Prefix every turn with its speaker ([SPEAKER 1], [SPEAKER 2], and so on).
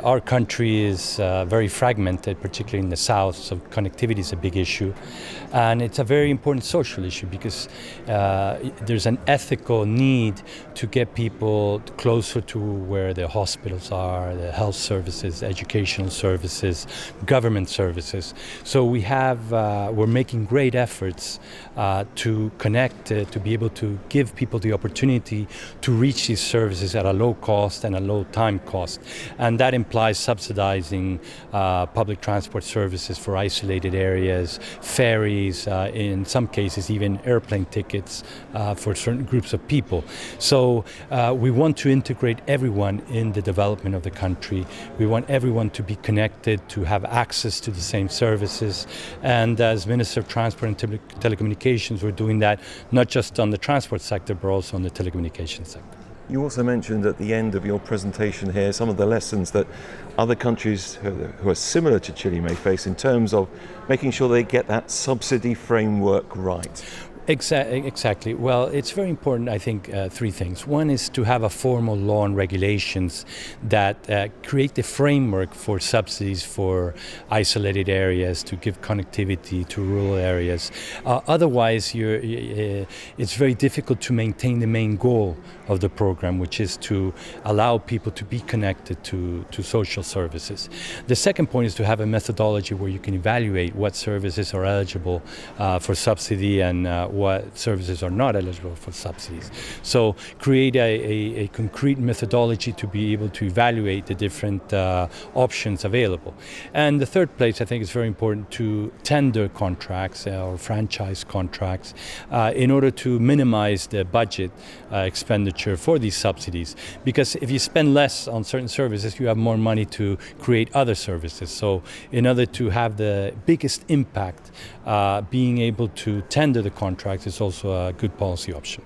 [SPEAKER 1] Our country is very fragmented, particularly in the south, so connectivity is a big issue. And it's a very important social issue because there's an ethical need to get people closer to where the hospitals are, the health services, educational services, government services. So we're making great efforts to connect, to be able to give people the opportunity to reach these services at a low cost and a low time cost. And that implies subsidizing public transport services for isolated areas, ferries, in some cases even airplane tickets for certain groups of people. So we want to integrate everyone in the development of the country. We want everyone to be connected, to have access to the same services. And as Minister of Transport and Telecommunications, we're doing that not just on the transport sector, but also on the telecommunications sector.
[SPEAKER 2] You also mentioned at the end of your presentation here some of the lessons that other countries who are similar to Chile may face in terms of making sure they get that subsidy framework right.
[SPEAKER 1] Exactly. Well, it's very important, I think, three things. One is to have a formal law and regulations that create the framework for subsidies for isolated areas, to give connectivity to rural areas. Otherwise, it's very difficult to maintain the main goal of the program, which is to allow people to be connected to social services. The second point is to have a methodology where you can evaluate what services are eligible for subsidy and what services are not eligible for subsidies. So create a concrete methodology to be able to evaluate the different options available. And the third place, I think it's very important to tender contracts or franchise contracts in order to minimize the budget expenditure for these subsidies. Because if you spend less on certain services, you have more money to create other services. So in order to have the biggest impact, being able to tender the contracts is also a good policy option.